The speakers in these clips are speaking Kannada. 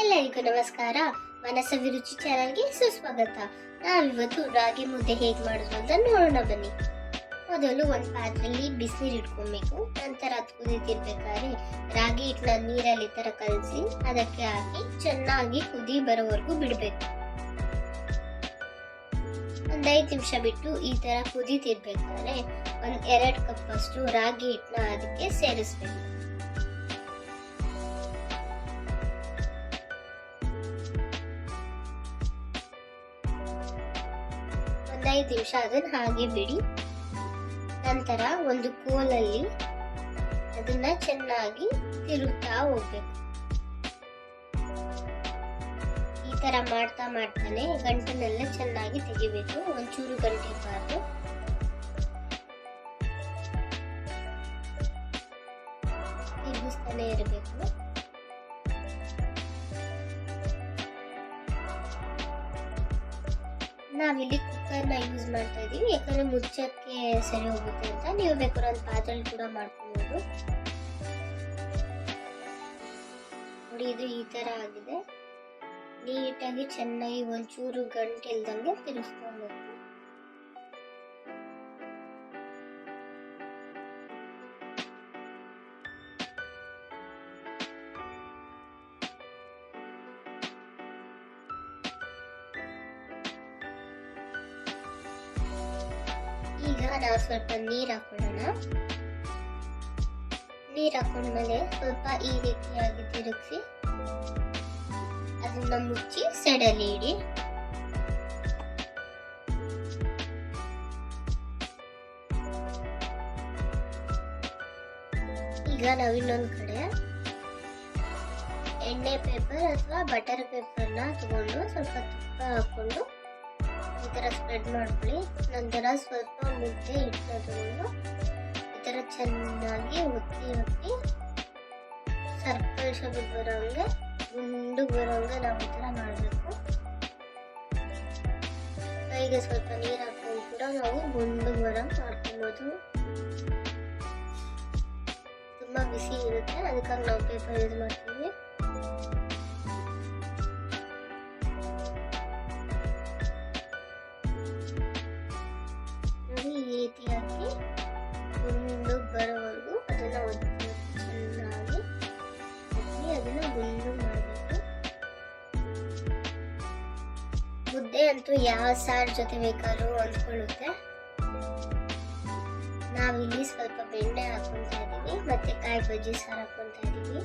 ಎಲ್ಲರಿಗೂ ನಮಸ್ಕಾರ. ಮನಸವಿರುಚಿ ಚಾನಲ್ಗೆ ಸುಸ್ವಾಗತ. ನಾವಿವತ್ತು ರಾಗಿ ಮುದ್ದೆ ಹೇಗೆ ಮಾಡೋದು ಅಂತ ನೋಡೋಣ ಬನ್ನಿ. ಮೊದಲು ಒಂದು ಪಾತ್ರೆಯಲ್ಲಿ ಬಿಸಿನೀರು ಇಟ್ಕೊಬೇಕು. ನಂತರ ಅದು ಕುದೀತಿರ್ಬೇಕಾದ್ರೆ ರಾಗಿ ಹಿಟ್ಟನ್ನ ನೀರಲ್ಲಿ ತರ ಕಲಸಿ ಅದಕ್ಕೆ ಹಾಕಿ ಚೆನ್ನಾಗಿ ಕುದಿ ಬರೋವರೆಗೂ ಬಿಡಬೇಕು. ಒಂದ್ 5 ನಿಮಿಷ ಬಿಟ್ಟು ಈ ತರ ಕುದೀತಿರ್ಬೇಕಾದ್ರೆ 2 ಕಪ್ ಅಷ್ಟು ರಾಗಿ ಹಿಟ್ಟನ್ನ ಅದಕ್ಕೆ ಸೇರಿಸ್ಬೇಕು. ಒಂದು 5 ನಿಮಿಷ ಅದನ್ನ ಹಾಗೆ ಬಿಡಿ. ನಂತರ ಒಂದು ಕೋಲಲ್ಲಿ ಅದನ್ನ ಚೆನ್ನಾಗಿ ತಿರುಗ್ತಾ ಹೋಗ್ಬೇಕು. ಈ ತರ ಮಾಡ್ತಾ ಮಾಡ್ತಾನೆ ಗಂಟನೆಲ್ಲ ಚೆನ್ನಾಗಿ ತೆಗಿಬೇಕು. ಒಂಚೂರು ಗಂಟಿರಬಾರ್ದು. ತಿರುಗಿಸ್ತಾನೆ ಇರಬೇಕು. ನಾವಿಲ್ಲಿ ಕುಕ್ಕರ್ನ ಯೂಸ್ ಮಾಡ್ತಾ ಇದೀವಿ, ಯಾಕಂದ್ರೆ ಮುಚ್ಚಕ್ಕೆ ಸರಿ ಹೋಗುತ್ತೆ ಅಂತ. ನೀವು ಬೇಕಾದ್ರೆ ಒಂದು ಪಾತ್ರೆ ಕೂಡ ಮಾಡ್ಕೊಬಹುದು. ನೋಡಿ, ಇದು ಈ ತರ ಆಗಿದೆ. ನೀಟಾಗಿ ಚೆನ್ನಾಗಿ ಒಂಚೂರು ಗಂಟು ಇಲ್ದಂಗೆ ತಿರುಗಿಸ್ಕೊಬೇಕು. ಈಗ ನಾವು ಸ್ವಲ್ಪ ನೀರು ಹಾಕೊಳ್ಳೋಣ. ನೀರು ಹಾಕೊಂಡ್ಮೇಲೆ ಸ್ವಲ್ಪ ಈ ರೀತಿಯಾಗಿ ತಿರುಗಿಸಿ ಅದನ್ನ ಮುಚ್ಚಿ ಸೈಡಲ್ಲಿ ಇಡಿ. ಈಗ ನಾವು ಇನ್ನೊಂದು ಕಡೆ ಎಣ್ಣೆ ಪೇಪರ್ ಅಥವಾ ಬಟರ್ ಪೇಪರ್ನ ತಗೊಂಡು ಸ್ವಲ್ಪ ತುಪ್ಪ ಹಾಕೊಂಡು ಈ ತರ ಸ್ಪ್ರೆಡ್ ಮಾಡ್ಕೊಳ್ಳಿ. ನಂತರ ಸ್ವಲ್ಪ ಮುದ್ದೆ ಹಿಟ್ಟನ್ನ ತಗೊಂಡು ಈ ತರ ಚೆನ್ನಾಗಿ ಒತ್ತಿ ಸರ್ಕಲ್ ಶೇಪ್ ಬರೋಂಗೆ ಗುಂಡು ಬರೋಂಗೆ ನಾವು ಈ ತರ ಮಾಡಬೇಕು. ಕೈಗೆ ಸ್ವಲ್ಪ ನೀರು ಹಾಕೊಂಡು ಕೂಡ ನಾವು ಗುಂಡು ಬರೋಂಗೆ ಮಾಡ್ಕೊಬೋದು. ತುಂಬಾ ಬಿಸಿ ಇರುತ್ತೆ, ಅದಕ್ಕಾಗಿ ನಾವು ಪೇಪರ್ ಯೂಸ್ ಮಾಡ್ತೀವಿ. ಈ ರೀತಿಯಾಗಿ ಗುಂಡು ಬರೋವರೆಗೂ ಅದನ್ನ ಒತ್ತಿ ಚೆನ್ನಾಗಿ ಅದನ್ನ ಗುಂಡು ಮಾಡಬೇಕು. ಮುದ್ದೆ ಅಂತೂ ಯಾವ ಸಾರು ಜೊತೆ ಬೇಕಾದ್ರೂ ಹೊಂದ್ಕೊಳ್ಳುತ್ತೆ. ನಾವಿಲ್ಲಿ ಸ್ವಲ್ಪ ಬೆಣ್ಣೆ ಹಾಕೊಂತಾ ಇದೀವಿ, ಮತ್ತೆ ಕಾಯಿ ಬಜ್ಜಿ ಸಾರು ಹಾಕೊಂತಾ ಇದೀವಿ.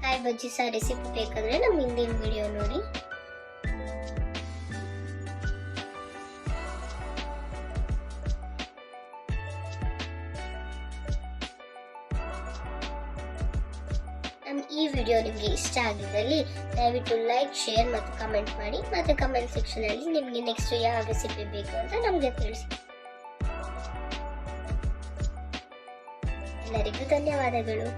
ಕಾಯಿ ಬಜ್ಜಿ ಸಾರು ರೆಸಿಪಿ ಬೇಕಾದ್ರೆ ನಮ್ಮ ಹಿಂದಿನ ವಿಡಿಯೋ ನೋಡಿ. ಈ ವಿಡಿಯೋ ನಿಮಗೆ ಇಷ್ಟ ಆಗಿದ್ದಲ್ಲಿ ದಯವಿಟ್ಟು ಲೈಕ್, ಶೇರ್ ಮತ್ತು ಕಮೆಂಟ್ ಮಾಡಿ. ಮತ್ತೆ ಕಮೆಂಟ್ ಸೆಕ್ಷನ್ ಅಲ್ಲಿ ನಿಮಗೆ ನೆಕ್ಸ್ಟ್ ಯಾವ ರೆಸಿಪಿ ಬೇಕು ಅಂತ ನಮಗೆ ತಿಳಿಸಿ. ಎಲ್ಲರಿಗೂ ಧನ್ಯವಾದಗಳು.